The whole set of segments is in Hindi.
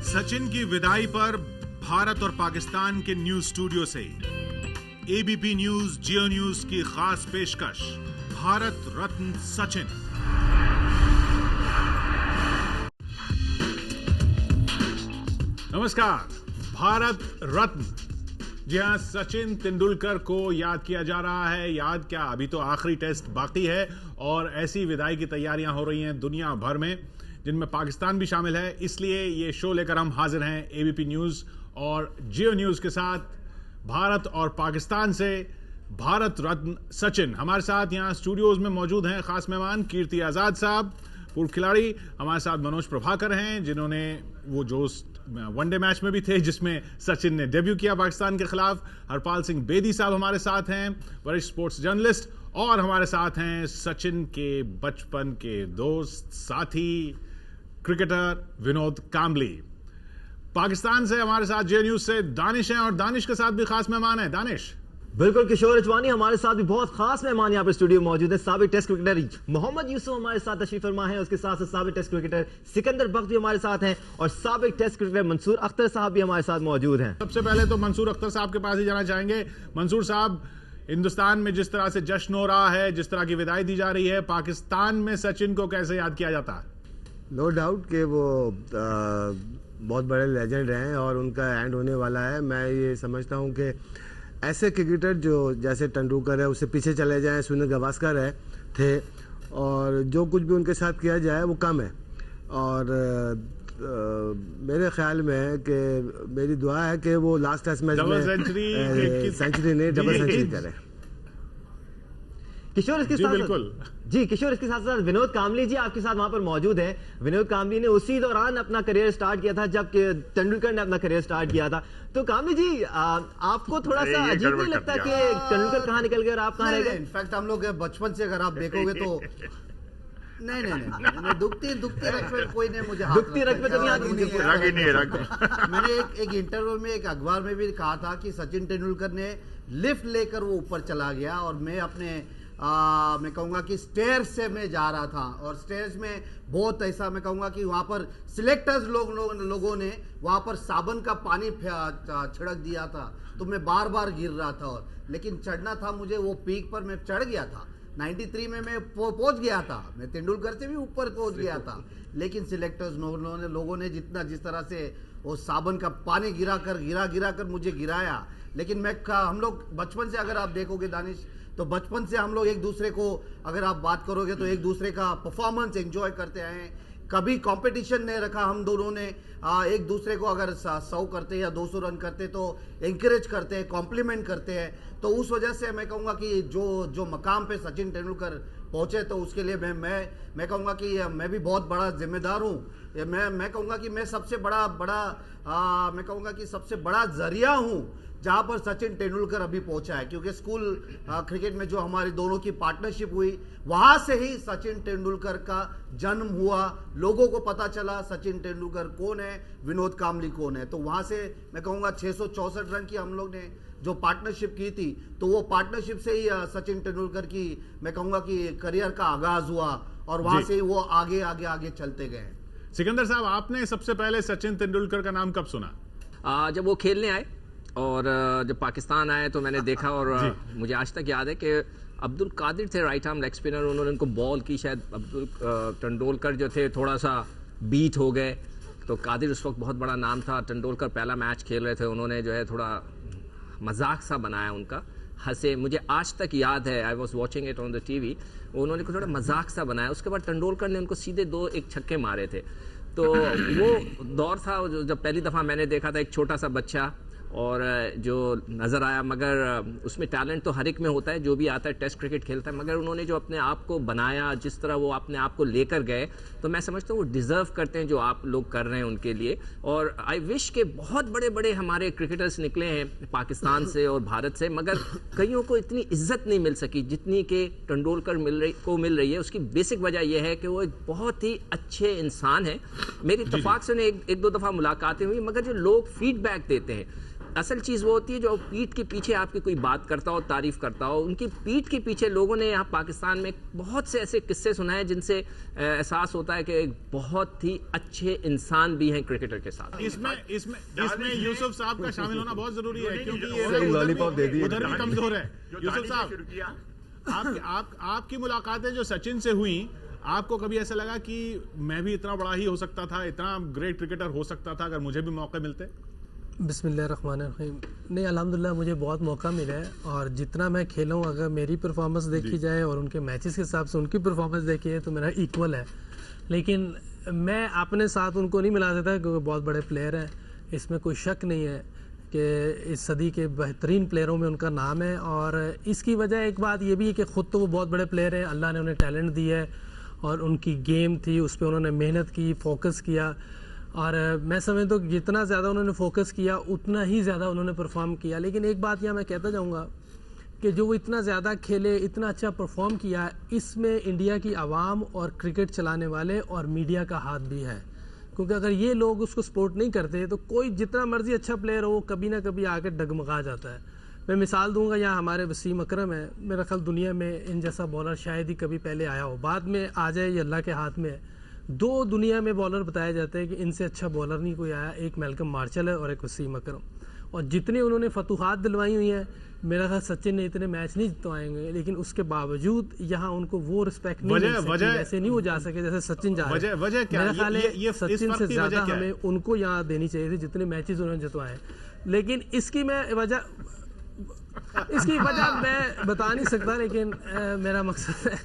सचिन की विदाई पर भारत और पाकिस्तान के न्यूज स्टूडियो से एबीपी न्यूज, जियो न्यूज की खास पेशकश, भारत रत्न सचिन। नमस्कार। भारत रत्न, जी हां, सचिन तेंदुलकर को याद किया जा रहा है। याद क्या, अभी तो आखिरी टेस्ट बाकी है और ऐसी विदाई की तैयारियां हो रही हैं दुनिया भर में, जिनमें पाकिस्तान भी शामिल है। इसलिए ये शो लेकर हम हाजिर हैं एबीपी न्यूज और जियो न्यूज के साथ, भारत और पाकिस्तान से भारत रत्न सचिन। हमारे साथ यहाँ स्टूडियोज में मौजूद हैं खास मेहमान कीर्ति आजाद साहब, पूर्व खिलाड़ी। हमारे साथ मनोज प्रभाकर हैं, जिन्होंने वो जो वनडे मैच में भी थे जिसमें सचिन ने डेब्यू किया पाकिस्तान के खिलाफ। हरपाल सिंह बेदी साहब हमारे साथ हैं, वरिष्ठ स्पोर्ट्स जर्नलिस्ट। और हमारे साथ हैं सचिन के बचपन के दोस्त, साथी, क्रिकेटर विनोद कांबली। पाकिस्तान से हमारे साथ जे न्यूज से दानिश हैं और दानिश के साथ भी खास मेहमान है। दानिश। बिल्कुल किशोर रजवानी, हमारे साथ भी बहुत खास मेहमान यहाँ पर स्टूडियो मौजूद है। साबिक टेस्ट क्रिकेटर मोहम्मद यूसुफ हमारे साथ तशरीफ फरमा है, उसके साथ साबिक टेस्ट क्रिकेटर सिकंदर बख्त भी हमारे साथ हैं और साबिक टेस्ट क्रिकेटर मंसूर अख्तर साहब भी हमारे साथ मौजूद हैं। सबसे पहले तो मंसूर अख्तर साहब के पास ही जाना चाहेंगे। मंसूर साहब, हिंदुस्तान में जिस तरह से जश्न हो रहा है, जिस तरह की विदाई दी जा रही है, पाकिस्तान में सचिन को कैसे याद किया जाता है? नो डाउट कि वो बहुत बड़े लेजेंड हैं और उनका एंड होने वाला है। मैं ये समझता हूँ कि ऐसे क्रिकेटर जो जैसे तेंदुलकर है उससे पीछे चले जाएं, सुनील गावस्कर है थे, और जो कुछ भी उनके साथ किया जाए वो कम है। और मेरे ख्याल में है कि मेरी दुआ है कि वो लास्ट टेस्ट मैच में सेंचुरी नहीं, डबल सेंचुरी करे। किशोर इसके साथ साथ विनोद कांबली जी आपके साथ वहां पर मौजूद हैं। विनोद कांबली ने उसी दौरान अपना करियर स्टार्ट किया था जब तेंदुलकर ने अपना करियर स्टार्ट किया था। तो कांबली जी, आपको थोड़ा सा अजीब नहीं लगता कि तेंदुलकर कहाँ निकल गए और आप कहाँ रह गए? इनफैक्ट हम लोग बचपन से अगर आप देखोगे तो नहीं दुखती रख पे कोई नहीं, मुझे दुखती रख पे तो नहीं। मैंने एक इंटरव्यू में, एक अखबार में भी कहा था कि सचिन तेंदुलकर ने लिफ्ट लेकर वो ऊपर चला गया और मैं अपने मैं कहूँगा कि स्टेयर्स से मैं जा रहा था और स्टेयर्स में बहुत ऐसा मैं कहूँगा कि वहाँ पर सिलेक्टर्स लोगों ने वहाँ पर साबुन का पानी छिड़क दिया था, तो मैं बार बार गिर रहा था। लेकिन चढ़ना था मुझे, वो पीक पर मैं चढ़ गया था। 93 में मैं पहुँच गया था, मैं तेंदुलकर से भी ऊपर पहुँच गया था। लेकिन सिलेक्टर्स लोगों ने जिस तरह से वो साबुन का पानी गिरा कर मुझे गिराया। लेकिन हम लोग बचपन से, अगर आप देखोगे दानिश, तो बचपन से हम लोग एक दूसरे को, अगर आप बात करोगे तो एक दूसरे का परफॉर्मेंस एंजॉय करते आए हैं। कभी कंपटीशन नहीं रखा हम दोनों ने। एक दूसरे को अगर 100 करते या 200 रन करते तो एंकरेज करते हैं, कॉम्प्लीमेंट करते हैं। तो उस वजह से मैं कहूँगा कि जो मकाम पे सचिन तेंदुलकर पहुँचे, तो उसके लिए मैं कहूँगा कि मैं भी बहुत बड़ा जिम्मेदार हूँ। मैं कहूँगा कि मैं सबसे मैं कहूँगा कि सबसे बड़ा जरिया हूँ जहां पर सचिन तेंदुलकर अभी पहुंचा है, क्योंकि स्कूल क्रिकेट में जो हमारी दोनों की पार्टनरशिप हुई, वहां से ही सचिन तेंदुलकर का जन्म हुआ। लोगों को पता चला सचिन तेंदुलकर कौन है, विनोद कांबली कौन है। तो वहां से मैं कहूंगा 664 रन की हम लोग ने जो पार्टनरशिप की थी, तो वो पार्टनरशिप से ही सचिन तेंदुलकर की मैं कहूंगा कि करियर का आगाज हुआ और वहां से वो आगे चलते गए। सिकंदर साहब, आपने सबसे पहले सचिन तेंदुलकर का नाम कब सुना? जब वो खेलने आए और जब पाकिस्तान आए तो मैंने देखा और मुझे आज तक याद है कि अब्दुल कादिर थे राइट आर्म लेग स्पिनर, उन्होंने उनको बॉल की, शायद अब्दुल तेंदुलकर जो थे थोड़ा सा बीट हो गए, तो कादिर उस वक्त बहुत बड़ा नाम था। तेंदुलकर पहला मैच खेल रहे थे, उन्होंने जो है थोड़ा मजाक सा बनाया उनका, हंसे, मुझे आज तक याद है, I was watching it on the TV, उन्होंने थोड़ा मजाक सा बनाया। उसके बाद तेंदुलकर ने उनको सीधे 2-1 छक्के मारे थे। तो वो दौर था जब पहली दफ़ा मैंने देखा था, एक छोटा सा बच्चा और जो नज़र आया, मगर उसमें टैलेंट तो हर एक में होता है, जो भी आता है टेस्ट क्रिकेट खेलता है, मगर उन्होंने जो अपने आप को बनाया, जिस तरह वो अपने आप को लेकर गए, तो मैं समझता हूँ वो डिज़र्व करते हैं जो आप लोग कर रहे हैं उनके लिए। और आई विश के बहुत बड़े बड़े हमारे क्रिकेटर्स निकले हैं पाकिस्तान से और भारत से, मगर कईयों को इतनी इज्जत नहीं मिल सकी जितनी कि तेंदुलकर मिल रही है। उसकी बेसिक वजह यह है कि वो एक बहुत ही अच्छे इंसान है। मेरी इत्तेफाक से एक दो दफ़ा मुलाकातें हुई, मगर जो लोग फीडबैक देते हैं असल चीज़ वो होती है जो पीठ के पीछे आपकी कोई बात करता हो, तारीफ करता हो। उनकी पीठ के पीछे लोगों ने यहाँ पाकिस्तान में बहुत से ऐसे किस्से सुनाए जिनसे एहसास होता है कि एक बहुत ही अच्छे इंसान भी हैं क्रिकेटर के साथ। इसमें यूसुफ साहब का शामिल होना बहुत जरूरी है, क्योंकि ये सही लॉलीपॉप दे दी। उधर भी कमजोर है। यूसुफ साहब, आपकी मुलाकातें जो सचिन से हुई, आपको कभी ऐसा लगा कि मैं भी इतना बड़ा ही हो सकता था, इतना ग्रेट क्रिकेटर हो सकता था अगर मुझे भी मौके मिलते? बिस्मिल्लाहिर्रहमानिर्रहीम। नहीं, अल्हम्दुलिल्लाह मुझे बहुत मौका मिला है, और जितना मैं खेला हूँ, अगर मेरी परफॉर्मेंस देखी जाए और उनके मैचेस के हिसाब से उनकी परफॉर्मेंस देखी है तो मेरा इक्वल है। लेकिन मैं अपने साथ उनको नहीं मिला देता क्योंकि बहुत बड़े प्लेयर हैं, इसमें कोई शक नहीं है कि इस सदी के बेहतरीन प्लेयरों में उनका नाम है। और इसकी वजह एक बात ये भी है कि ख़ुद तो वो बहुत बड़े प्लेयर हैं, अल्लाह ने उन्हें टैलेंट दिया है और उनकी गेम थी, उस पर उन्होंने मेहनत की, फोकस किया, और मैं समझता हूँ जितना ज़्यादा उन्होंने फोकस किया उतना ही ज़्यादा उन्होंने परफॉर्म किया। लेकिन एक बात यहाँ मैं कहता जाऊँगा कि जो वो इतना ज़्यादा खेले, इतना अच्छा परफॉर्म किया, इसमें इंडिया की आवाम और क्रिकेट चलाने वाले और मीडिया का हाथ भी है। क्योंकि अगर ये लोग उसको सपोर्ट नहीं करते तो कोई जितना मर्जी अच्छा प्लेयर हो, वो कभी ना कभी आकर डगमगा जाता है। मैं मिसाल दूंगा, यहाँ हमारे वसीम अकरम है, मेरा ख्याल दुनिया में इन जैसा बॉलर शायद ही कभी पहले आया हो, बाद में आ जाए, ये अल्लाह के हाथ में है। 2 दुनिया में बॉलर बताए जाते हैं कि इनसे अच्छा बॉलर नहीं कोई आया, एक मैल्कम मार्शल है और एक वसीम अकरम। और जितने उन्होंने फतूहात दिलवाई हुई हैं, मेरा ख्याल सचिन ने इतने मैच नहीं जितवाएंगे, लेकिन उसके बावजूद यहाँ उनको वो रिस्पेक्ट नहीं मिल सकी, वैसे नहीं वो जा सके जैसे सचिन जा रहे हैं। वजह क्या? मेरा ख्याल है ये सचिन से ज़्यादा हमें उनको यहाँ देनी चाहिए थी जितने मैचेस उन्होंने जितवाए। लेकिन इसकी वजह मैं बता नहीं सकता, लेकिन मेरा मकसद है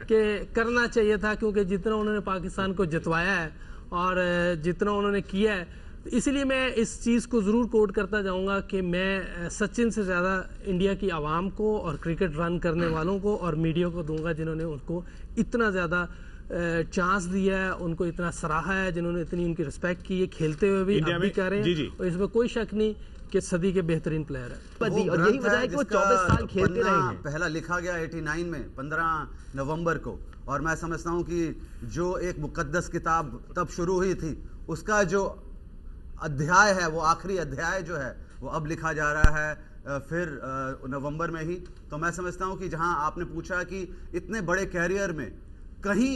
कि करना चाहिए था, क्योंकि जितना उन्होंने पाकिस्तान को जितवाया है और जितना उन्होंने किया है, इसलिए मैं इस चीज़ को ज़रूर कोट करता जाऊंगा कि मैं सचिन से ज़्यादा इंडिया की आवाम को और क्रिकेट रन करने वालों को और मीडिया को दूंगा, जिन्होंने उनको इतना ज़्यादा चांस दिया है, उनको इतना सराहा है, जिन्होंने इतनी उनकी रिस्पेक्ट की है, खेलते हुए भी अब भी कर रहे हैं। और इसमें कोई शक नहीं कि सदी के बेहतरीन प्लेयर है। और यही वजह है कि वो 24 साल खेलते रहे हैं। पहला लिखा गया 89 में 15 नवंबर को, और मैं समझता हूँ कि जो एक मुकद्दस किताब तब शुरू हुई थी, उसका जो अध्याय है, वो आखिरी अध्याय जो है वो अब लिखा जा रहा है फिर नवंबर में ही। तो मैं समझता हूँ कि जहाँ आपने पूछा कि इतने बड़े कैरियर में कहीं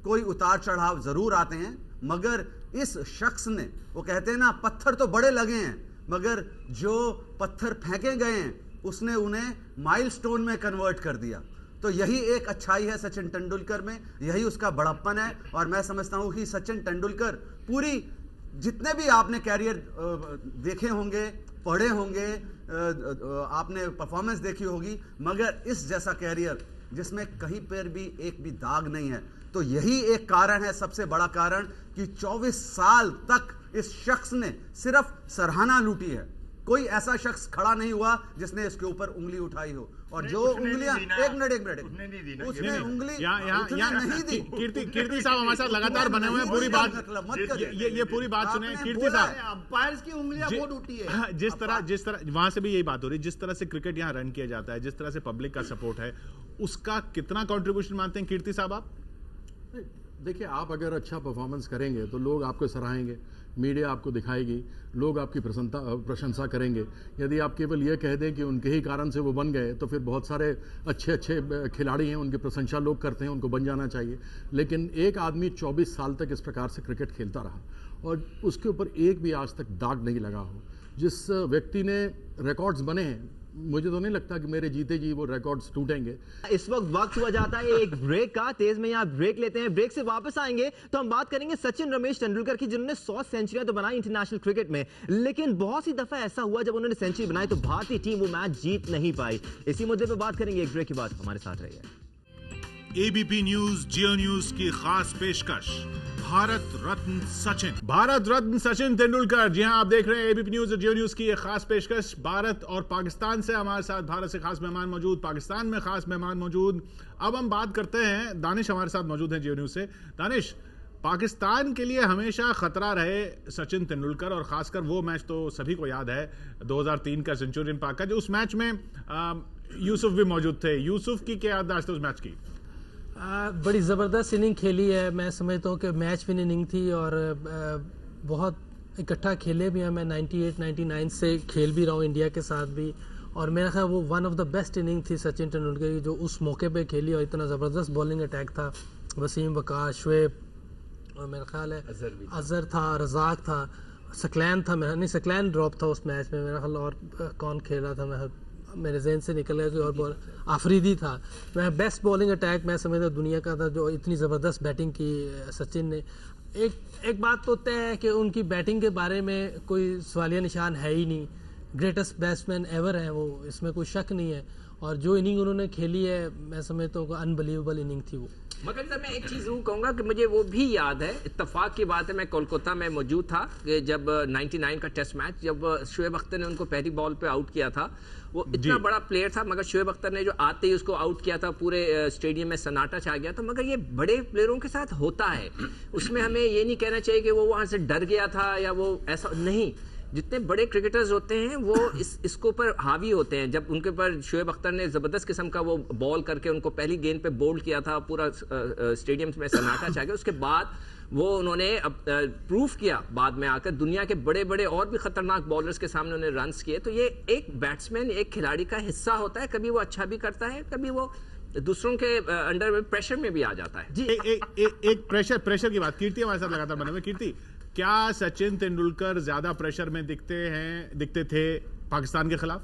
कोई उतार चढ़ाव ज़रूर आते हैं, मगर इस शख्स ने, वो कहते हैं ना, पत्थर तो बड़े लगे हैं मगर जो पत्थर फेंके गए हैं उसने उन्हें माइलस्टोन में कन्वर्ट कर दिया। तो यही एक अच्छाई है सचिन तेंदुलकर में, यही उसका बड़प्पन है। और मैं समझता हूँ कि सचिन तेंदुलकर पूरी, जितने भी आपने कैरियर देखे होंगे, पढ़े होंगे, आपने परफॉर्मेंस देखी होगी, मगर इस जैसा कैरियर जिसमें कहीं पर भी एक भी दाग नहीं है, तो यही एक कारण है, सबसे बड़ा कारण, कि 24 साल तक इस शख्स ने सिर्फ सराहना लूटी है। कोई ऐसा शख्स खड़ा नहीं हुआ जिसने इसके ऊपर उंगली उठाई हो। और जो उंगलियां, एक मिनट उसने उंगली नहीं दी। कीर्ति साहब हमारे साथ लगातार बने हुए हैं, पूरी बात ये पूरी बात सुने। कीर्ति साहब, अंपायर्स की उंगलियां बहुत उठी है। जिस तरह वहां से भी यही बात हो रही है, जिस तरह से क्रिकेट यहाँ रन किया जाता है, जिस तरह से पब्लिक का सपोर्ट है, उसका कितना कंट्रीब्यूशन मानते हैं कीर्ति साहब आप? देखिए, आप अगर अच्छा परफॉर्मेंस करेंगे तो लोग आपको सराहेंगे, मीडिया आपको दिखाएगी, लोग आपकी प्रशंसा करेंगे। यदि आप केवल ये कह दें कि उनके ही कारण से वो बन गए, तो फिर बहुत सारे अच्छे अच्छे खिलाड़ी हैं, उनकी प्रशंसा लोग करते हैं, उनको बन जाना चाहिए। लेकिन एक आदमी 24 साल तक इस प्रकार से क्रिकेट खेलता रहा और उसके ऊपर एक भी आज तक दाग नहीं लगा हो। जिस व्यक्ति ने रिकॉर्ड्स बने हैं, मुझे तो नहीं लगता कि मेरे जीते जी वो रिकॉर्ड्स टूटेंगे। इस वक्त हुआ जाता है एक ब्रेक का, तेज में यहाँ ब्रेक लेते हैं। ब्रेक से वापस आएंगे तो हम बात करेंगे सचिन रमेश तेंदुलकर की, जिन्होंने 100 सेंचुरियां तो बनाई इंटरनेशनल क्रिकेट में, लेकिन बहुत सी दफा ऐसा हुआ जब उन्होंने सेंचुरी बनाई तो भारतीय टीम वो मैच जीत नहीं पाई। इसी मुद्दे पर बात करेंगे एक ब्रेक के बाद। हमारे साथ रहिए। एबीपी न्यूज, जियो न्यूज की खास पेशकश, भारत रत्न सचिन तेंदुलकर। जी हां, आप देख रहे हैं एबीपी न्यूज और जियो न्यूज की एक खास पेशकश। भारत और पाकिस्तान से हमारे साथ भारत से खास मेहमान मौजूद, पाकिस्तान में खास मेहमान मौजूद। अब हम बात करते हैं, दानिश हमारे साथ मौजूद हैं जियो न्यूज से। दानिश, पाकिस्तान के लिए हमेशा खतरा रहे सचिन तेंदुलकर, और खासकर वो मैच तो सभी को याद है 2003 का सेंचुरियन पाक का, जो उस मैच में यूसुफ भी मौजूद थे। यूसुफ की क्या याददाश्त है उस मैच की? बड़ी ज़बरदस्त इनिंग खेली है। मैं समझता हूँ कि मैच विनिंग इनिंग थी और बहुत इकट्ठा खेले भी हैं, मैं 98-99 से खेल भी रहा हूँ इंडिया के साथ भी, और मेरा ख्याल वो one of the best inning थी सचिन तेंदुलकर की जो उस मौके पे खेली, और इतना ज़बरदस्त बॉलिंग अटैक था। वसीम, वकास, शुएब, और मेरा ख्याल है अजहर था, रज़ाक था, सकलैन था, मेरा नहीं सकलैन ड्रॉप था उस मैच में मेरा ख्याल, और कौन खेल रहा था, मेरे जहन से निकल गया, और बॉल आफरीदी था। मैं बेस्ट बॉलिंग अटैक मैं समझता दुनिया का था, जो इतनी ज़बरदस्त बैटिंग की सचिन ने। एक बात तो तय है कि उनकी बैटिंग के बारे में कोई सवालिया निशान है ही नहीं, ग्रेटेस्ट बैट्समैन एवर है वो, इसमें कोई शक नहीं है, और जो इनिंग उन्होंने खेली है मैं समझता हूँ अनबिलीवेबल इनिंग थी वो। मगर सर मैं एक चीज़ ज़रूर कहूँगा कि मुझे वो भी याद है, इत्तेफाक की बात है, मैं कोलकाता में मौजूद था कि जब 99 का टेस्ट मैच, जब शुएब अख्तर ने उनको पहली बॉल पे आउट किया था, वो इतना बड़ा प्लेयर था, मगर शुएब अख्तर ने जो आते ही उसको आउट किया था, पूरे स्टेडियम में सन्नाटा छा गया था। मगर ये बड़े प्लेयरों के साथ होता है, उसमें हमें ये नहीं कहना चाहिए कि वो वहाँ से डर गया था या वो ऐसा नहीं। जितने बड़े क्रिकेटर्स होते हैं वो इसको पर हावी होते हैं। जब उनके पर शुएब अख्तर ने ज़बरदस्त किस्म का वो बॉल करके उनको पहली गेंद पे बोल्ड किया था, पूरा स्टेडियम में सन्नाटा छा गया। उसके बाद वो उन्होंने प्रूफ किया बाद में आकर दुनिया के बड़े बड़े और भी खतरनाक बॉलर्स के सामने उन्होंने रन्स किए। तो ये एक बैट्समैन, एक खिलाड़ी का हिस्सा होता है, कभी वो अच्छा भी करता है, कभी वो दूसरों के अंडर में प्रेशर में भी आ जाता है। जी एक प्रेशर की बात कीर्ति हमारे साथ लगातार बने हुए। कीर्ति, क्या सचिन तेंदुलकर ज्यादा प्रेशर में दिखते थे पाकिस्तान के खिलाफ?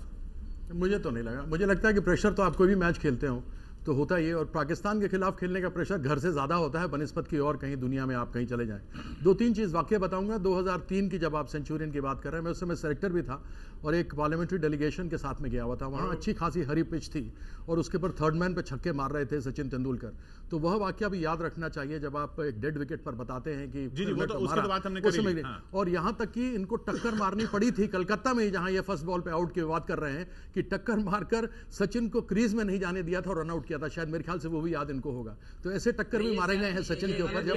मुझे तो नहीं लगा। मुझे लगता है कि प्रेशर तो आप कोई भी मैच खेलते हो तो होता ही है, और पाकिस्तान के खिलाफ खेलने का प्रेशर घर से ज़्यादा होता है बनिस्बत की और कहीं दुनिया में आप कहीं चले जाएं। 2-3 चीज़ वाकई बताऊंगा। 2003 की जब आप सेंचुरियन की बात कर रहे हैं, मैं उस समय सेलेक्टर भी था और एक पार्लियामेंट्री डेलीगेशन के साथ में गया हुआ था। वहाँ अच्छी खासी हरी पिच थी और उसके ऊपर थर्ड मैन पे छक्के मार रहे थे सचिन तेंदुलकर। तो वह वाकया भी याद रखना चाहिए जब आप एक डेड विकेट पर बताते हैं कि जी वो तो उसकी तो बात हमने करी। और यहाँ तक कि इनको टक्कर मारनी पड़ी थी कलकत्ता में, जहाँ ये फर्स्ट बॉल पे आउट की बात कर रहे हैं कि टक्कर मारकर सचिन को क्रीज में नहीं जाने दिया था और रन आउट किया था। शायद मेरे ख्याल से वो भी याद इनको होगा। तो ऐसे टक्कर भी मारे गए हैं सचिन के ऊपर। जब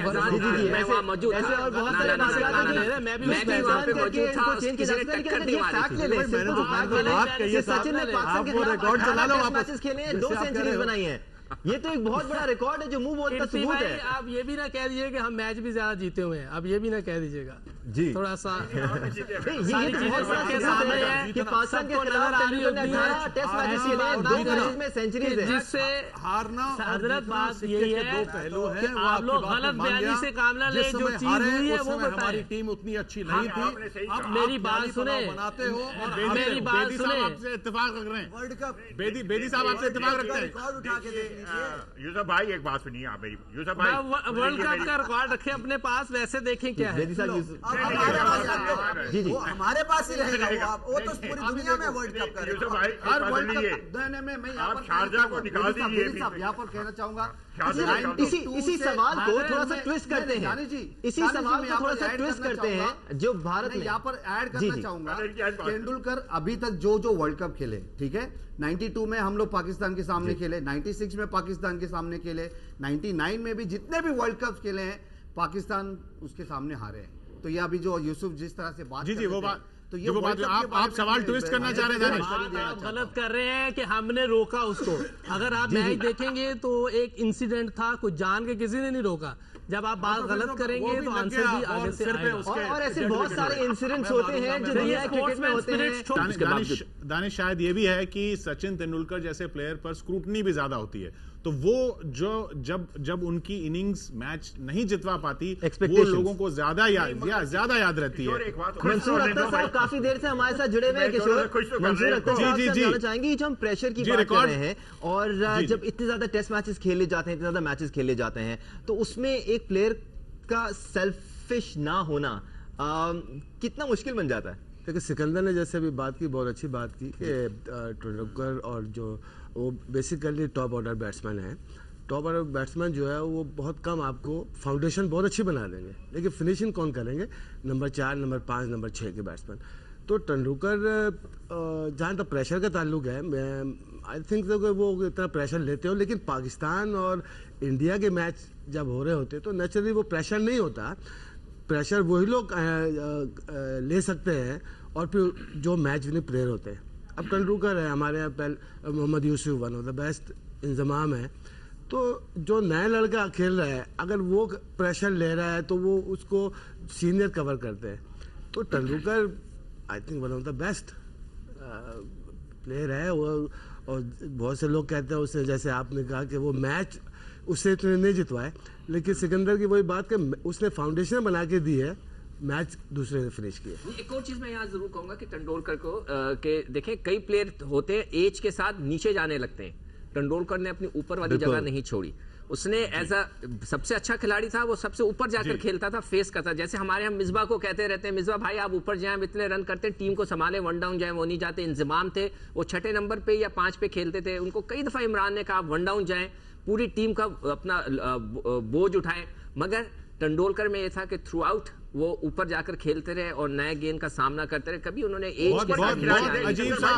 रिकॉर्ड चला लो, मैचेस खेले हैं, 2 सेंचुरीज बनाई है। ये तो एक बहुत बड़ा रिकॉर्ड है जो मुंह बोलता सबूत है। आप ये भी ना कह दीजिए कि हम मैच भी ज्यादा जीते हुए हैं, अब ये भी ना कह दीजिएगा जी, थोड़ा सा ये बहुत बड़ा सामने है कि पाकिस्तान के खिलाफ तेंदुलकर ने 18 टेस्ट मैचेस खेले हैं, 2 मैचेस में सेंचुरीज है। जिससे हारना हजरत बात यही है दो पहलू हैं, कि आप लोग गलत बयानी से काम ना ले, जो चीज हुई है वो बताएं। हमारी टीम उतनी अच्छी नहीं थी। अब मेरी बात सुने, बनाते हो और मेरी बात सुने, आपसे इत्तेफाक रख रहे हैं। वर्ल्ड कप बेदी साहब आपसे इत्तेफाक रखते हैं। रिकॉर्ड उठा के देख लीजिए। यूसुफ भाई एक बात सुनिए आप मेरी। यूसुफ भाई वर्ल्ड कप का रिकॉर्ड रखें अपने पास, वैसे देखें क्या है। जी जी, वो हमारे पास ही रहेगा। वो तो पूरी दुनिया में वर्ल्ड कप का यूसुफ भाई हर एक बात वर्ल्ड सुनिए। कप देने में मैं आप शारजा को निकाल दीजिए। यहाँ पर कहना चाहूंगा इसी सवाल को थोड़ा सा ट्विस्ट करते हैं, इसी सवाल को थोड़ा सा ट्विस्ट करते हैं जो भारत में यहाँ पर ऐड करना चाहूंगा। तेंदुलकर अभी तक जो वर्ल्ड कप खेले, ठीक है, 92 में हम लोग पाकिस्तान के सामने खेले, 96 में पाकिस्तान के सामने खेले, 99 में भी जितने भी वर्ल्ड कप खेले हैं पाकिस्तान उसके सामने हारे हैं। तो ये अभी जो यूसुफ जिस तरह से बात जी वो बात, तो ये बात आप सवाल ट्विस्ट करना चाह रहे हैं। आप गलत कर रहे हैं कि हमने रोका उसको। अगर आप मैच देखेंगे तो एक इंसिडेंट था, कुछ जान के किसी ने नहीं रोका। जब आप बात गलत करेंगे तो आंसर भी आगे से आएगा। और ऐसे बहुत सारे इंसिडेंट्स होते हैं जो दुनिया क्रिकेट में होते हैं। दानिश शायद ये भी है कि सचिन तेंदुलकर जैसे प्लेयर पर स्क्रूटनी भी ज्यादा होती है, तो वो जो जब उनकी इनिंग्स मैच नहीं जितवा पाती वो लोगों को ज्यादा याद रहती है। मंसूर अख्तर साहब काफी देर से हमारे साथ जुड़े हुए हैं। किशोर, मंसूर अख्तर साहब से जानना चाहेंगे जो हम प्रेशर की बात कर रहे हैं और जब इतने ज्यादा टेस्ट मैचेस खेले जाते हैं, इतने ज्यादा मैचेस खेले जाते हैं, तो उसमें एक प्लेयर का सेल्फिश ना होना कितना मुश्किल बन जाता है। देखिए, सिकंदर ने जैसे अभी बात की, बहुत अच्छी बात की कि तेंदुलकर और जो वो बेसिकली टॉप ऑर्डर बैट्समैन है। टॉप ऑर्डर बैट्समैन जो है वो बहुत कम आपको फाउंडेशन बहुत अच्छी बना देंगे, लेकिन फिनिशिंग कौन करेंगे? नंबर 4, नंबर 5, नंबर 6 के बैट्समैन। तो तेंदुलकर जहाँ तक प्रेशर का ताल्लुक है, मैं आई थिंक वो इतना प्रेशर लेते हो, लेकिन पाकिस्तान और इंडिया के मैच जब हो रहे होते तो नेचुरली वो प्रेशर नहीं होता। प्रेशर वही लोग ले सकते हैं और फिर जो मैच विनिंग प्लेयर होते हैं। अब तेंदुलकर है हमारे यहाँ, Mohammad Yusuf one of the best इंतजाम है। तो जो नया लड़का खेल रहा है, अगर वो प्रेशर ले रहा है तो वो उसको सीनियर कवर करते हैं। तो Tendulkar I think one of the best player है वो, और बहुत से लोग कहते हैं उसने, जैसे आपने कहा कि वो मैच उससे तो नहीं जितवाए, लेकिन सिकंदर की वही बात कि उसने फाउंडेशन बना के दी है, मैच दूसरे ने फिनिश किया। एक और चीज मैं यहाँ जरूर कहूंगा कि तेंदुलकर को के देखें, कई प्लेयर होते हैं एज के साथ नीचे जाने लगते हैं, तेंदुलकर ने अपनी ऊपर वाली जगह नहीं छोड़ी। उसने एज अ सबसे अच्छा खिलाड़ी था, वो सबसे ऊपर जाकर खेलता था, फेस करता। जैसे हमारे हम मिसबा को कहते रहते हैं, मिसबा भाई आप ऊपर जाएं, इतने रन करते हैं, टीम को संभाले, वन डाउन जाए, वो नहीं जाते। इंजमाम थे, वो 6 नंबर पे या 5 पे खेलते थे, उनको कई दफा इमरान ने कहा वन डाउन जाए, पूरी टीम का अपना बोझ उठाए। मगर तेंदुलकर में ये था कि थ्रू आउट वो ऊपर जाकर खेलते रहे और नए गेंद का सामना करते रहे। कभी उन्होंने बहुत अजीब सा,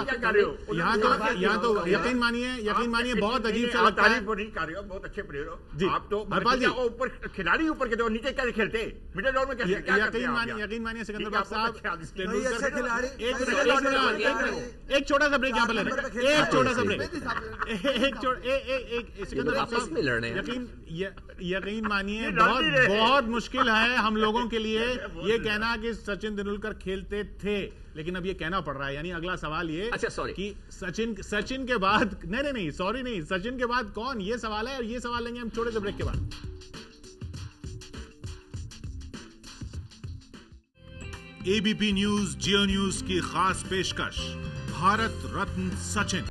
यहाँ तो यकीन मानिए बहुत अजीब सा लगता है। बहुत अच्छे प्लेयर हो जी, आप तो हरपाल जी ऊपर खिलाड़ी ऊपर के तो नीचे कैसे खेलते, मिडिल ऑर्डर में कैसे, यकीन मानिए सिकंदर बाग साहब, अच्छे खिलाड़ी। एक छोटा सा ब्रेक यहाँ पर ले रहे हैं, एक छोटा सा ब्रेक, सिकंदर बाग आपस में लड़ रहे हैं। यकीन मानिए बहुत मुश्किल है हम लोगों के लिए ये कहना कि सचिन तेंदुलकर खेलते थे, लेकिन अब ये कहना पड़ रहा है। यानी अगला सवाल ये कि सचिन के बाद नहीं सॉरी नहीं, सचिन के बाद कौन, ये सवाल है, और ये सवाल लेंगे हम छोटे से ब्रेक के बाद। एबीपी न्यूज जियो न्यूज की खास पेशकश, भारत रत्न सचिन।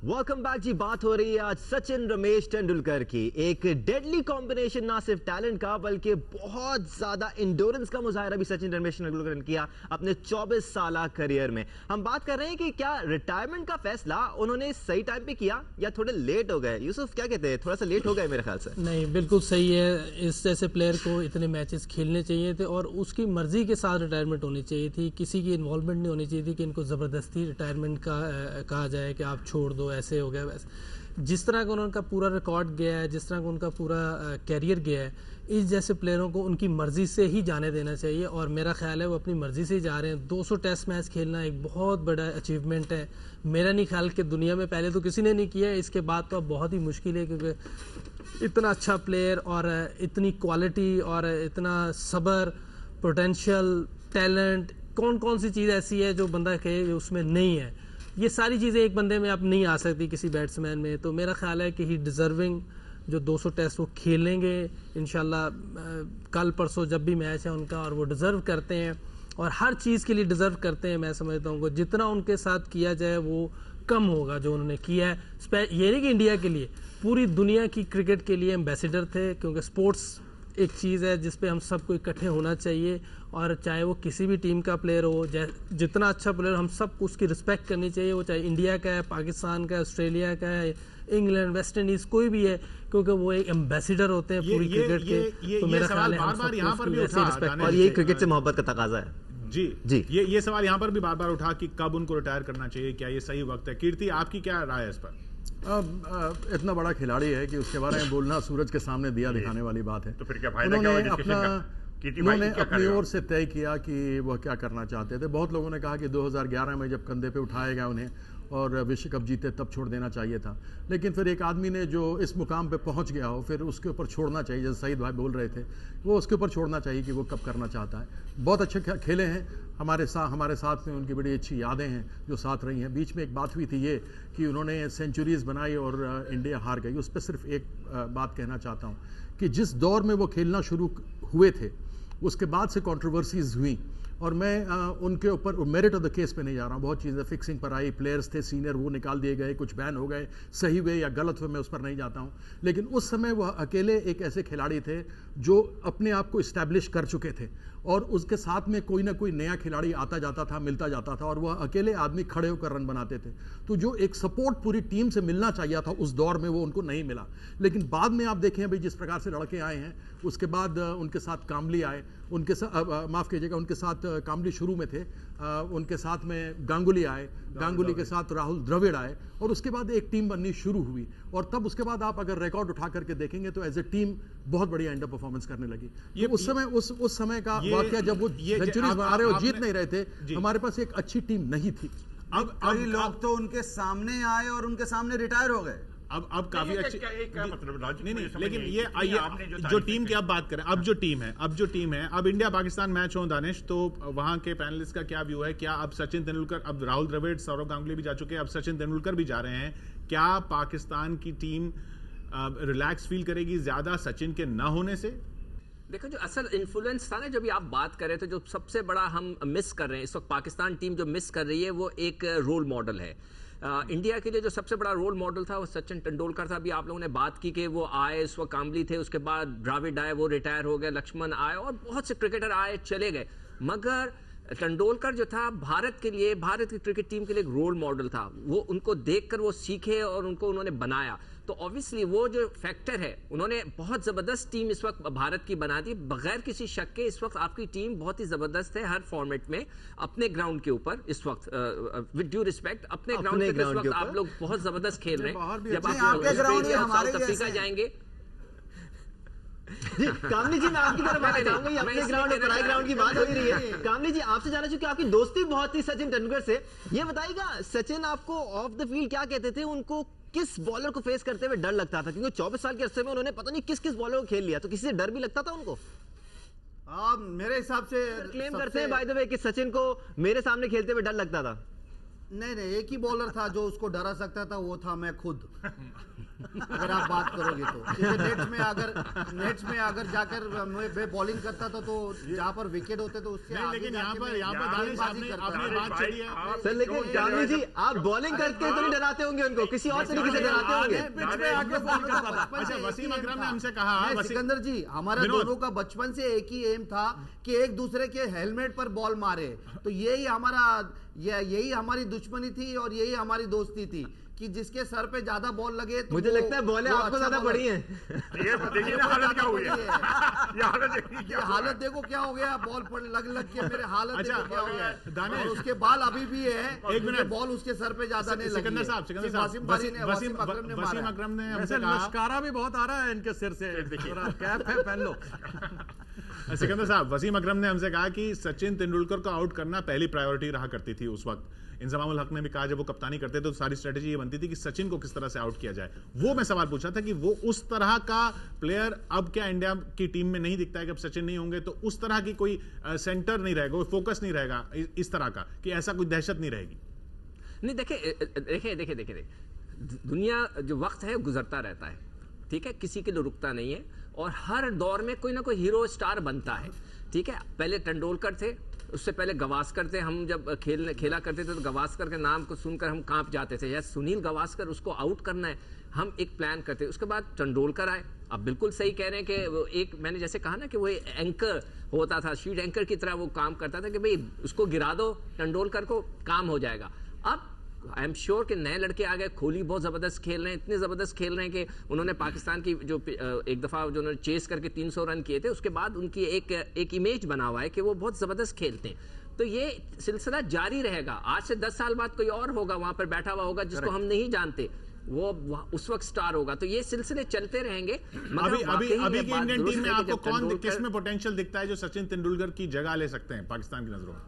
वेलकम बैक जी। बात हो रही है आज सचिन रमेश तेंदुलकर की। एक डेडली कॉम्बिनेशन, ना सिर्फ टैलेंट का बल्कि बहुत ज्यादा इंडोरेंस का मुजाहरा भी सचिन रमेश तेंदुलकर ने किया अपने 24 साल करियर में। हम बात कर रहे हैं कि क्या रिटायरमेंट का फैसला उन्होंने सही टाइम पे किया या थोड़े लेट हो गए? यूसुफ क्या कहते हैं, थोड़ा सा लेट हो गए मेरे ख्याल से? नहीं, बिल्कुल सही है। इस जैसे प्लेयर को इतने मैचेस खेलने चाहिए थे और उसकी मर्जी के साथ रिटायरमेंट होनी चाहिए थी, किसी की इन्वॉल्वमेंट नहीं होनी चाहिए थी कि इनको ज़बरदस्ती रिटायरमेंट का कहा जाए कि आप छोड़ दो, ऐसे हो गया वैसे। जिस तरह का उनका पूरा रिकॉर्ड गया है, जिस तरह का उनका पूरा कैरियर गया है, इस जैसे प्लेयरों को उनकी मर्जी से ही जाने देना चाहिए और मेरा ख्याल है वो अपनी मर्जी से ही जा रहे हैं। 200 टेस्ट मैच खेलना एक बहुत बड़ा अचीवमेंट है। मेरा नहीं ख्याल कि दुनिया में पहले तो किसी ने नहीं किया है, इसके बाद तो अब बहुत ही मुश्किल है, क्योंकि इतना अच्छा प्लेयर और इतनी क्वालिटी और इतना सब्र, पोटेंशियल, टैलेंट, कौन कौन सी चीज़ ऐसी है जो बंदा कहे उसमें नहीं है। ये सारी चीज़ें एक बंदे में अब नहीं आ सकती किसी बैट्समैन में। तो मेरा ख्याल है कि ही डिज़र्विंग, जो 200 टेस्ट वो खेलेंगे इंशाल्लाह कल परसों जब भी मैच है उनका, और वो डिज़र्व करते हैं और हर चीज़ के लिए डिज़र्व करते हैं। मैं समझता हूँ कि जितना उनके साथ किया जाए वो कम होगा जो उन्होंने किया है। ये नहीं कि इंडिया के लिए, पूरी दुनिया की क्रिकेट के लिए एम्बेसडर थे, क्योंकि स्पोर्ट्स एक चीज़ है जिस पे हम सबको इकट्ठे होना चाहिए, और चाहे वो किसी भी टीम का प्लेयर हो, जितना अच्छा प्लेयर, हम सबको उसकी रिस्पेक्ट करनी चाहिए। वो चाहे इंडिया का है, पाकिस्तान का है, ऑस्ट्रेलिया का है, इंग्लैंड, वेस्ट इंडीज, कोई भी है, क्योंकि वो एक एम्बेसडर होते हैं पूरी क्रिकेट के। तो मेरा ख्याल है हम सबको यहाँ पर भी रिस्पेक्ट, और यही क्रिकेट से मोहब्बत का तकाजा है। जी ये सवाल यहाँ पर भी बार बार उठा कि कब उनको रिटायर करना चाहिए, क्या ये सही वक्त है? कीर्ति, आपकी क्या राय है इस पर? इतना बड़ा खिलाड़ी है कि उसके बारे में बोलना सूरज के सामने दिया दिखाने वाली बात है। तो फिर क्या फायदा, उन्होंने अपनी ओर से तय किया कि वह क्या करना चाहते थे। बहुत लोगों ने कहा कि 2011 में जब कंधे पे उठाया गया उन्हें और विश्व कप जीते तब छोड़ देना चाहिए था, लेकिन फिर एक आदमी ने जो इस मुकाम पे पहुंच गया हो फिर उसके ऊपर छोड़ना चाहिए। जैसे सईद भाई बोल रहे थे, वो उसके ऊपर छोड़ना चाहिए कि वो कब करना चाहता है। बहुत अच्छे खेले हैं हमारे साथ में, उनकी बड़ी अच्छी यादें हैं जो साथ रही हैं। बीच में एक बात हुई थी ये कि उन्होंने सेंचुरीज बनाई और इंडिया हार गई। उस पर सिर्फ एक बात कहना चाहता हूँ कि जिस दौर में वो खेलना शुरू हुए थे उसके बाद से कंट्रोवर्सीज हुई, और मैं उनके ऊपर मेरिट ऑफ द केस पे नहीं जा रहा हूँ। बहुत चीज़ें फिक्सिंग पर आई, प्लेयर्स थे सीनियर वो निकाल दिए गए, कुछ बैन हो गए, सही वे या गलत वे मैं उस पर नहीं जाता हूँ। लेकिन उस समय वह अकेले एक ऐसे खिलाड़ी थे जो अपने आप को इस्टेब्लिश कर चुके थे और उसके साथ में कोई ना कोई नया खिलाड़ी आता जाता था, मिलता जाता था, और वह अकेले आदमी खड़े होकर रन बनाते थे। तो जो एक सपोर्ट पूरी टीम से मिलना चाहिए था उस दौर में वो उनको नहीं मिला। लेकिन बाद में आप देखें भाई जिस प्रकार से लड़के आए हैं, उसके बाद उनके साथ कामली आए, उनके साथ माफ़ कीजिएगा, उनके साथ कामली शुरू में थे, उनके साथ में गांगुली आए, गांगुली के साथ राहुल द्रविड़ आए, और उसके बाद एक टीम बननी शुरू हुई। और तब उसके बाद आप अगर रिकॉर्ड उठा करके देखेंगे तो एज ए टीम बहुत बढ़िया अंडर परफॉर्मेंस करने लगी। ये उस समय का वाकया जब वो सेंचुरीज बना रहे हो, जीत नहीं रहे थे, हमारे पास एक अच्छी टीम नहीं थी। अब कई लोग तो उनके सामने आए और उनके सामने रिटायर हो गए। अब काफी अच्छी क्या मतलब नहीं, लेकिन ये जो टीम की अब बात करें, अब जो टीम है, अब इंडिया पाकिस्तान मैच हो दानिश, तो वहां के पैनलिस्ट का क्या व्यू है? क्या अब सचिन तेंदुलकर, अब राहुल द्रविड़, सौरव गांगुली भी जा चुके हैं, अब सचिन तेंदुलकर भी जा रहे हैं, क्या पाकिस्तान की टीम रिलैक्स फील करेगी ज्यादा सचिन के ना होने से? देखो, जो असल इन्फ्लुएंस था ना, जो भी आप बात कर रहे थे, जो सबसे बड़ा हम मिस कर रहे हैं इस वक्त, पाकिस्तान टीम जो मिस कर रही है वो एक रोल मॉडल है। इंडिया के लिए जो सबसे बड़ा रोल मॉडल था वो सचिन तेंदुलकर था। अभी आप लोगों ने बात की कि वो आए, इस वक्त कामली थे, उसके बाद द्रविड़ आए, वो रिटायर हो गए, लक्ष्मण आए और बहुत से क्रिकेटर आए चले गए, मगर तेंदुलकर जो था भारत के लिए, भारत की क्रिकेट टीम के लिए एक रोल मॉडल था। वो उनको देखकर वो सीखे और उन्होंने बनाया। तो ऑब्वियसली वो जो फैक्टर है, उन्होंने बहुत जबरदस्त टीम इस वक्त भारत की बना दी, बगैर किसी शक के। इस वक्त आपकी टीम बहुत ही जबरदस्त है हर फॉर्मेट में, अपने ग्राउंड के ऊपर इस वक्त, विद ड्यू रिस्पेक्ट, अपने ग्राउंड पे इस वक्त आप लोग बहुत जबरदस्त खेल रहे हैं। जब आप साउथ अफ्रीका जाएंगे। जी कामली जी, मैं आपकी तरफ आना चाहूंगा, ये अपने ग्राउंड और पराई ग्राउंड की बात हो रही है। कामली जी, आपसे जानना चाहिए कि आपकी दोस्ती बहुत थी सचिन तेंदुलकर से, ये बताइएगा सचिन आपको ऑफ द फील्ड क्या कहते थे, उनको किस बॉलर को फेस करते हुए डर लगता था? क्योंकि 24 साल के अरसे में उन्होंने पता नहीं किस किस बॉलर को खेल लिया, तो किसी से डर भी लगता था उनको? मेरे हिसाब से क्लेम करते हैं बाय द वे कि सचिन को मेरे सामने खेलते हुए डर लगता था। नहीं, एक ही बॉलर था जो उसको डरा सकता था, वो था मैं खुद। अगर आप बात करोगे तो नेट्स में अगर जाकर मैं बॉलिंग करता था, तो जहाँ पर विकेट होते तो उससे नहीं, लेकिन यहाँ पर दानिश आपने बात चली है सर, लेकिन कामली जी आप बॉलिंग करके तो नहीं डराते होंगे उनको, किसी और तरीके से डराते होंगे। अच्छा, वसीम अकरम ने हमसे कहा, सिकंदर जी, हमारा दोनों का बचपन से एक ही एम था कि एक दूसरे के हेलमेट पर बॉल मारे, तो यही हमारी दुश्मनी थी और यही हमारी दोस्ती थी कि जिसके सर पे ज्यादा बॉल लगे तो मुझे लगता है बॉलें आपको ज्यादा बड़ी हैं। ये देखिए ना हालत क्या हुई है, ये हालत देखो क्या हो गया, बॉल पर लग के मेरे हालत अच्छा, देखो क्या हो गया। दानिश, और उसके बाल अभी भी है, एक मिनट, बॉल उसके सर पे ज्यादा नहीं लगी। सिकंदर साहब, वसीम अकरम ने हमसे कहा, मस्कारा भी बहुत आ रहा है इनके सिर से, कैप है पहन लो। सिकंदर साहब, वसीम अकरम ने हमसे कहा कि सचिन तेंदुलकर को आउट करना पहली प्रायोरिटी रहा करती थी उस वक्त। इंजमामुल हक ने भी कहा, जब वो कप्तानी करते थे तो सारी स्ट्रेटेजी ये बनती थी कि सचिन को किस तरह से आउट किया जाए। वो मैं सवाल पूछा था कि वो उस तरह का प्लेयर अब क्या इंडिया की टीम में नहीं दिखता है कि अब सचिन नहीं होंगे तो उस तरह की कोई सेंटर नहीं रहेगा, कोई फोकस नहीं रहेगा इस तरह का, कि ऐसा कोई दहशत नहीं रहेगी? नहीं, देखिए, दुनिया जो वक्त है गुजरता रहता है, ठीक है, किसी के लिए रुकता नहीं है, और हर दौर में कोई ना कोई हीरो स्टार बनता है, ठीक है। पहले तेंदुलकर थे, उससे पहले गावस्कर थे। हम जब खेला करते थे तो गावस्कर के नाम को सुनकर हम कांप जाते थे, या सुनील गावस्कर, उसको आउट करना है, हम एक प्लान करते। उसके बाद तेंदुलकर आए। आप बिल्कुल सही कह रहे हैं कि वो एक, मैंने जैसे कहा ना कि वो एंकर होता था, शीट एंकर की तरह वो काम करता था कि भाई उसको गिरा दो, तेंदुलकर को काम हो जाएगा। अब आई एम श्योर कि नए लड़के आ गए, कोहली बहुत जबरदस्त खेल रहे हैं, इतने जबरदस्त खेल रहे हैं कि उन्होंने पाकिस्तान की जो एक दफा जो उन्होंने चेस करके 300 रन किए थे, उसके बाद उनकी एक इमेज बना हुआ है कि वो बहुत जबरदस्त खेलते हैं। तो ये सिलसिला जारी रहेगा। आज से 10 साल बाद कोई और होगा वहां पर बैठा हुआ होगा जिसको हम नहीं जानते, वो उस वक्त स्टार होगा। तो ये सिलसिले चलते रहेंगे। अभी की इंडियन टीम में आपको कौन, किसमें पोटेंशियल दिखता है जो सचिन तेंदुलकर की जगह ले सकते हैं पाकिस्तान की नजरों में?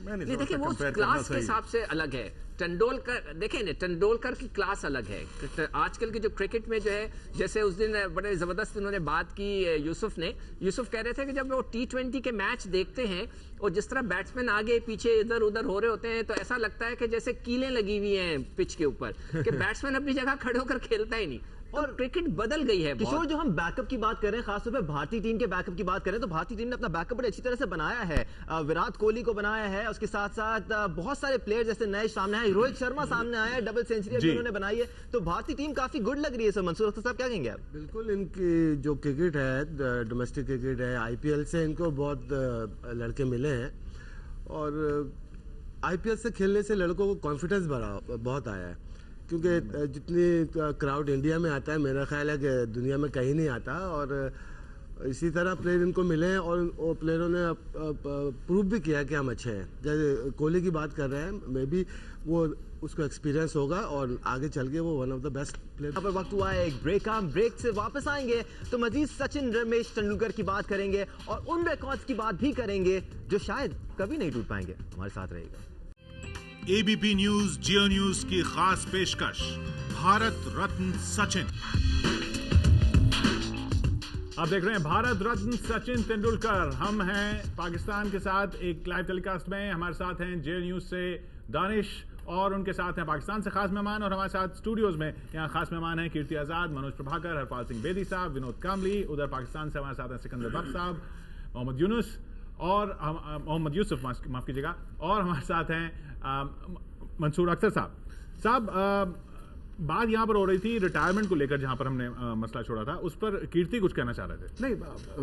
नहीं, देखिए, वो क्लास के हिसाब से अलग है। तेंदुलकर, देखें ना, तेंदुलकर की क्लास अलग है। आजकल की जो क्रिकेट में जो है, जैसे उस दिन बड़े जबरदस्त उन्होंने बात की यूसुफ कह रहे थे कि जब वो T20 के मैच देखते हैं और जिस तरह बैट्समैन आगे पीछे इधर उधर हो रहे होते हैं, तो ऐसा लगता है कि जैसे कीलें लगी हुई हैं पिच के ऊपर, कि बैट्समैन अपनी जगह खड़े होकर खेलता ही नहीं। और क्रिकेट बदल गई है। किशोर, जो हम बैकअप की बात कर रहे हैं, खासतौर पे भारतीय टीम के बैकअप की बात करें, तो भारतीय टीम ने अपना बैकअप बड़ी अच्छी तरह से बनाया है। विराट कोहली को बनाया है, उसके साथ साथ बहुत सारे प्लेयर जैसे नए सामने आए, रोहित शर्मा सामने आया है, डबल सेंचुरी उन्होंने बनाई है, तो भारतीय टीम काफी गुड लग रही है। सर मंसूर अख्तर साहब क्या कहेंगे आप? बिल्कुल, इनकी जो क्रिकेट है, डोमेस्टिक क्रिकेट है, IPL से इनको बहुत लड़के मिले हैं, और IPL से खेलने से लड़कों को कॉन्फिडेंस बहुत आया है, क्योंकि जितनी क्राउड इंडिया में आता है, मेरा ख्याल है कि दुनिया में कहीं नहीं आता, और इसी तरह प्लेयर इनको मिले हैं, और वो प्लेयरों ने प्रूव भी किया कि हम अच्छे हैं। जैसे कोहली की बात कर रहे हैं, मे बी वो उसको एक्सपीरियंस होगा और आगे चल के वो one of the best player. यहाँ पर वक्त हुआ है एक ब्रेक का, ब्रेक से वापस आएंगे तो मजीद सचिन रमेश तेंदुलकर की बात करेंगे और उन रिकॉर्ड्स की बात भी करेंगे जो शायद कभी नहीं टूट पाएंगे। हमारे साथ रहेगा। एबीपी न्यूज जियो न्यूज की खास पेशकश भारत रत्न सचिन। आप देख रहे हैं भारत रत्न सचिन तेंदुलकर। हम हैं पाकिस्तान के साथ एक लाइव टेलीकास्ट में। हमारे साथ हैं जियो न्यूज से दानिश और उनके साथ हैं पाकिस्तान से खास मेहमान, और हमारे साथ स्टूडियोज में यहाँ खास मेहमान हैं कीर्ति आजाद, मनोज प्रभाकर, हरपाल सिंह बेदी साहब, विनोद कामली। उधर पाकिस्तान से हमारे साथ हैं सिकंदर बख्श साहब, मोहम्मद यूनुस और मोहम्मद यूसुफ, माफ कीजिएगा, और हमारे साथ हैं मंसूर अख्तर साहब। बात यहाँ पर हो रही थी रिटायरमेंट को लेकर, जहाँ पर हमने मसला छोड़ा था, उस पर कीर्ति कुछ कहना चाह रहे थे। नहीं,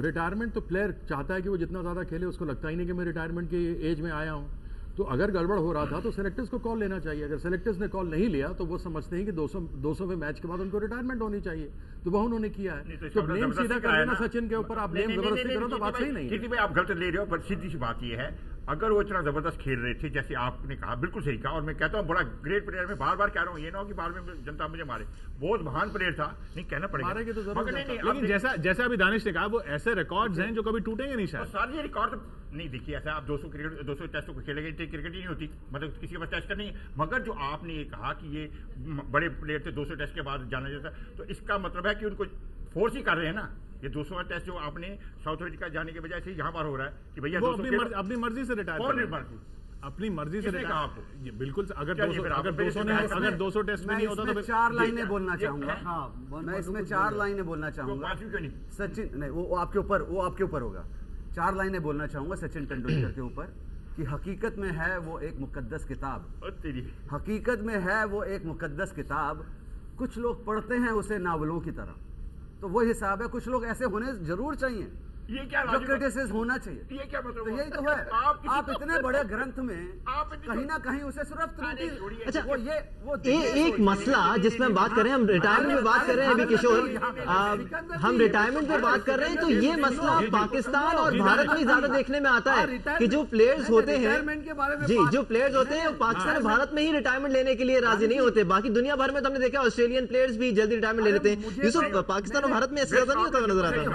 रिटायरमेंट तो प्लेयर चाहता है कि वो जितना ज़्यादा खेले, उसको लगता ही नहीं कि मैं रिटायरमेंट की एज में आया हूँ। तो अगर गड़बड़ हो रहा था तो सेलेक्टर्स को कॉल लेना चाहिए। अगर सेलेक्टर्स ने कॉल नहीं लिया तो वो समझते हैं कि 200वें मैच के बाद उनको रिटायरमेंट होनी चाहिए, तो वह उन्होंने किया है। तो ब्लेम सीधा कर देना सचिन के ऊपर, आप ब्लेम जबरदस्ती करो तो बात सही नहीं है। भाई आप गलत ले रहे हो, पर सीधी सी बात ये है, अगर वो इतना जबरदस्त खेल रहे थे जैसे आपने कहा, बिल्कुल सही कहा, और मैं कहता हूँ बड़ा ग्रेट प्लेयर, मैं बार बार कह रहा हूँ, ये ना हो कि बाद में जनता मुझे मारे, बहुत महान प्लेयर था, नहीं कहना पड़ेगा, लेकिन जैसा अभी दानिश ने कहा, वो ऐसे रिकॉर्ड्स हैं जो कभी टूटेंगे नहीं शायद। सारे रिकॉर्ड नहीं, देखिए ऐसा आप 200 टेस्टों को खेलेंगे, क्रिकेट ही नहीं होती, मतलब किसी के पास टेस्ट नहीं है। मगर जो आपने ये कहा कि ये बड़े प्लेयर थे 200 टेस्ट के बाद जाना जाता, तो इसका मतलब है कि उनको फोर्स ही कर रहे हैं ना। ये 200 टेस्ट जो आपने साउथ अफ्रीका जाने के बजाय से यहाँ पर हो रहा है कि भैया अपनी मर्जी से रिटायर, अपनी मर्जी से रिटायर आपको बिल्कुल। अगर 200 टेस्ट में नहीं होता तो 4 लाइनें बोलना चाहूंगा। मैं इसमें 4 लाइनें बोलना चाहूंगा। सचिन नहीं, वो आपके ऊपर होगा। 4 लाइनें बोलना चाहूंगा सचिन तेंदुलकर के ऊपर कि हकीकत में है वो एक मुकद्दस किताब। हकीकत में है वो एक मुकद्दस किताब। कुछ लोग पढ़ते हैं उसे नावलों की तरह, तो वो हिसाब है। कुछ लोग ऐसे होने जरूर चाहिए, ये क्या जो क्रिटिसिज्म होना चाहिए। ये क्या मतलब? तो यही तो है, आप इतने बड़े ग्रंथ में कहीं ना कहीं उसे सिर्फ त्रुटि। अच्छा, वो एक मसला जिसमें हम बात कर रहे हैं, हम रिटायरमेंट में बात कर रहे हैं अभी किशोर, हम रिटायरमेंट में बात कर रहे हैं, तो ये मसला पाकिस्तान और भारत में ज्यादा देखने में आता है कि जो प्लेयर्स होते हैं जी, जो प्लेयर्स होते हैं पाकिस्तान और भारत में ही रिटायरमेंट लेने के लिए राजी नहीं होते। बाकी दुनिया भर में तो हमने देखा ऑस्ट्रेलियन प्लेयर्स भी जल्दी रिटायरमेंट ले लेते हैं। यूसुफ, पाकिस्तान और भारत में ऐसा ज्यादा नहीं होता नजर आता है।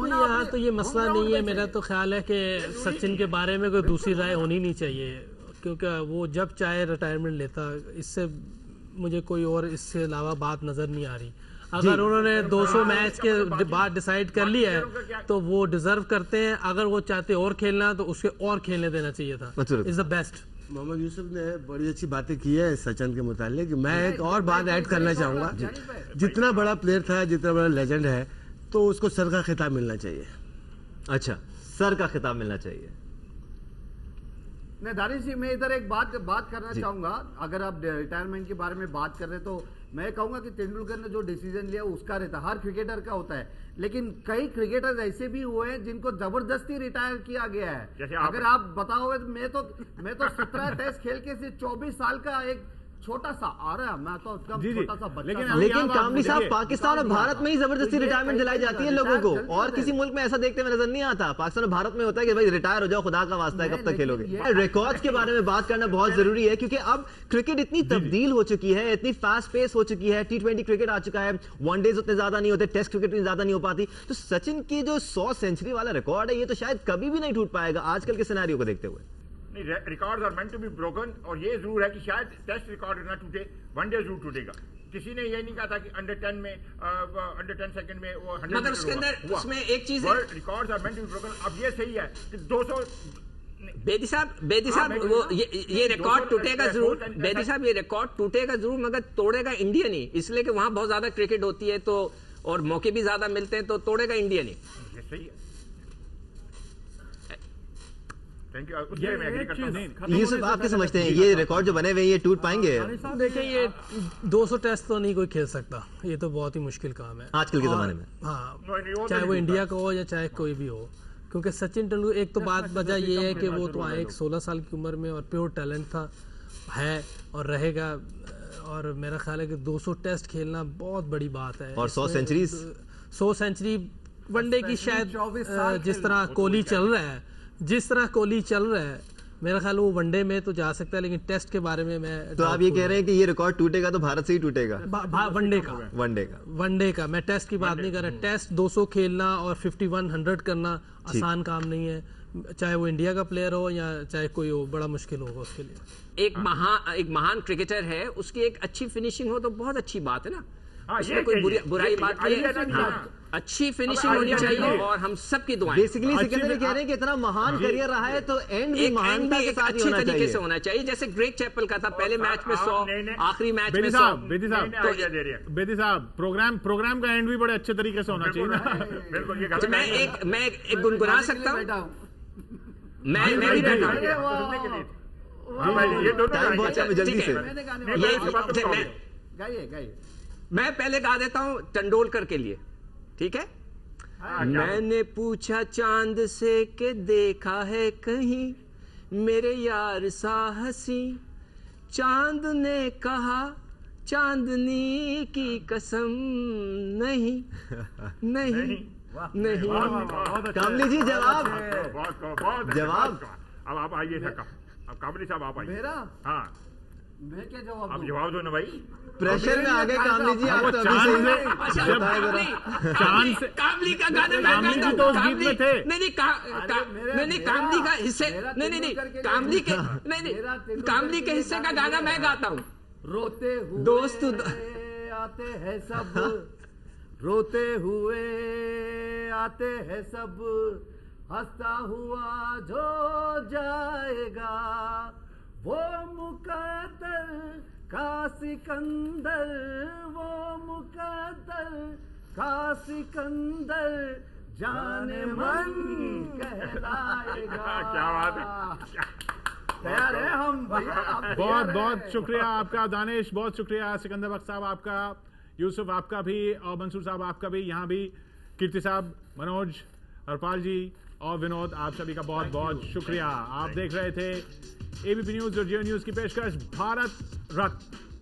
यहाँ तो ये मसला नहीं है। मेरा तो ख्याल है कि सचिन के बारे में कोई दूसरी राय होनी नहीं चाहिए, क्योंकि वो जब चाहे रिटायरमेंट लेता। इससे मुझे कोई और इससे अलावा बात नजर नहीं आ रही। अगर उन्होंने 200 मैच के बाद डिसाइड कर लिया है तो वो डिजर्व करते हैं। अगर वो चाहते और खेलना तो उसके और खेलने देना चाहिए था। Is the best. Mohammad Yusuf ने बड़ी अच्छी बातें की है सचिन के मुतालिक। मैं एक और बात ऐड करना चाहूंगा, जितना बड़ा प्लेयर था, जितना बड़ा लेजेंड है, तो उसको सर का खिताब मिलना चाहिए। अच्छा, सर का खिताब मिलना चाहिए। नहीं दानिश जी, मैं इधर एक बात करना चाहूंगा। अगर आप रिटायरमेंट के बारे में बात कर रहे हैं तो मैं कहूंगा कि तेंदुलकर ने जो डिसीजन लिया उसका रहता, हर क्रिकेटर का होता है, लेकिन कई क्रिकेटर्स ऐसे भी हुए हैं जिनको जबरदस्ती रिटायर किया गया है। अगर आप बताओगे तो मैं तो 17 टेस्ट खेल के से 24 साल का एक छोटा सा आ रहा है, मैं तो छोटा सा बच्चा। लेकिन कामली साहब, पाकिस्तान और भारत में ही जबरदस्ती रिटायरमेंट दिलाई जाती है लोगों को, और किसी मुल्क में ऐसा देखते हुए नजर नहीं आता। पाकिस्तान और भारत में होता है कि भाई रिटायर हो जाओ, खुदा का वास्ता है, कब तक खेलोगे। रिकॉर्ड्स के बारे में बात करना बहुत जरूरी है, क्योंकि अब क्रिकेट इतनी तब्दील हो चुकी है, इतनी फास्ट पेस हो चुकी है। T20 क्रिकेट आ चुका है, वनडेज उतने ज्यादा नहीं होते, टेस्ट क्रिकेट इतनी ज्यादा नहीं हो पाती। तो सचिन की जो 100 सेंचुरी वाला रिकॉर्ड है, ये तो शायद कभी भी नहीं टूट पाएगा आजकल के सिनेरियो को देखते हुए। Records are meant to be broken, और ये जरूर है कि शायद टेस्ट रिकॉर्ड ना टूटे, वनडे जरूर टूटेगा। किसी ने ये नहीं कहा था कि अंडर 10 सेकंड में वो 100 मगर उसके अंदर उसमें एक चीज है, records are meant to be broken. अब ये सही है कि 200 बेदी साहब वो ये रिकॉर्ड टूटेगा जरूर। बेदी साहब, ये रिकॉर्ड टूटेगा जरूर, मगर तोड़ेगा इंडिया नहीं, इसलिए कि वहां बहुत ज्यादा क्रिकेट होती है तो, और मौके भी ज्यादा मिलते हैं, तो तोड़ेगा इंडिया नहीं। सही है। ये सब आप क्या समझते हैं, ये रिकॉर्ड जो बने हुए ये टूट पाएंगे? देखिए, ये 200 टेस्ट तो नहीं कोई खेल सकता, ये तो बहुत ही मुश्किल काम है आजकल के जमाने में। हाँ, चाहे वो इंडिया का हो या चाहे कोई भी हो, क्योंकि सचिन तेंदुलकर, एक तो बात वजह ये है कि वो तो आए 16 साल की उम्र में और प्योर टैलेंट था, है और रहेगा। और मेरा ख्याल है कि 200 टेस्ट खेलना बहुत बड़ी बात है। और 100 सेंचुरी वनडे की, शायद जिस तरह कोहली चल रहा है, मेरा ख्याल वो वनडे में तो जा सकता है, लेकिन टेस्ट के बारे में मैं तो आप ये कह रहे हैं कि ये रिकॉर्ड टूटेगा तो भारत से ही टूटेगा? वनडे का मैं टेस्ट की बात नहीं कर रहा। टेस्ट 200 खेलना और 51 100 करना आसान काम नहीं है। चाहे वो इंडिया का प्लेयर हो या चाहे कोई हो, बड़ा मुश्किल होगा उसके लिए। एक महान क्रिकेटर है, उसकी एक अच्छी फिनिशिंग हो तो बहुत अच्छी बात है ना। हाँ, इसमें ये कोई चाहिए, बुराई ये बात चाहिए, नहीं है। ऐसा नहीं है। अच्छी फिनिशिंग होनी चाहिए और हम सबकी दुआएं। बेसिकली सिकंदर ये कह रहे हैं कि इतना महान करियर रहा है तो एंड भी एक महानता के एक साथ ही अच्छे होना तरीके चाहिए। से होना चाहिए, जैसे ग्रेग चैपल का था, पहले मैच में 100, आखिरी मैच में 100। बेदी साहब तो आइडिया दे रहे हैं बेदी साहब, प्रोग्राम का एंड भी बड़े अच्छे तरीके से होना चाहिए ना। बिल्कुल ये तो मैं एक गुनगुना सकता हूँ, बैठा हूँ। मैं भी बैठा हूँ। सुनने के लिए हाँ भाई, ये दोनों टाइम बहुत कम है, जल्दी ठीक है। से। मैंने गाने नहीं, ये मैं बात तो मैं- गाइए गाइए। मैं पहले गा देता हूँ तेंदुलकर के लिए, ठीक है। हाँ, क्या? मैंने पूछा चांद से कि देखा है कहीं मेरे यार सा हंसी, चांद ने कहा चांदनी की कसम नहीं नहीं नहीं। कामली जी जवाब। बहुत जवाब। अब आप आइए सर, अब कामली साहब आप आइए। मेरा हाँ, मैं क्या जवाब अब दूं? जवाब दो ना भाई। प्रेशर में आ गए कामली जी, आप वो तो अभी चांद सही से- में अच्छा, बताएं कामली जरा। चांद से कामली का गाना मैं कामली गाता जी तो हूँ। उस गीत में थे। नहीं नहीं कामली का हिस्से नहीं कामली के नहीं कामली के हिस्से का गाना मैं गाता हूँ। रोते हुए दोस्त आते हैं सब, रोते हुए आते हैं सब, हंसता हुआ जो जाएगा वो मुकद्दर का सिकंदर, वो मुकद्दर का सिकंदर जाने मन कहलाएगा। क्या बात है। तैयार है हम भैया, आप तैयार बहुत हैं? बहुत शुक्रिया आपका दानिश, बहुत शुक्रिया सिकंदर बख्श साहब आपका, यूसुफ आपका भी, और मंसूर साहब आपका भी, यहाँ भी कीर्ति साहब, मनोज, हरपाल जी और विनोद, आप सभी का बहुत बहुत शुक्रिया। आप देख रहे थे एबीपी न्यूज और जियो न्यूज की पेशकश भारत रत्न।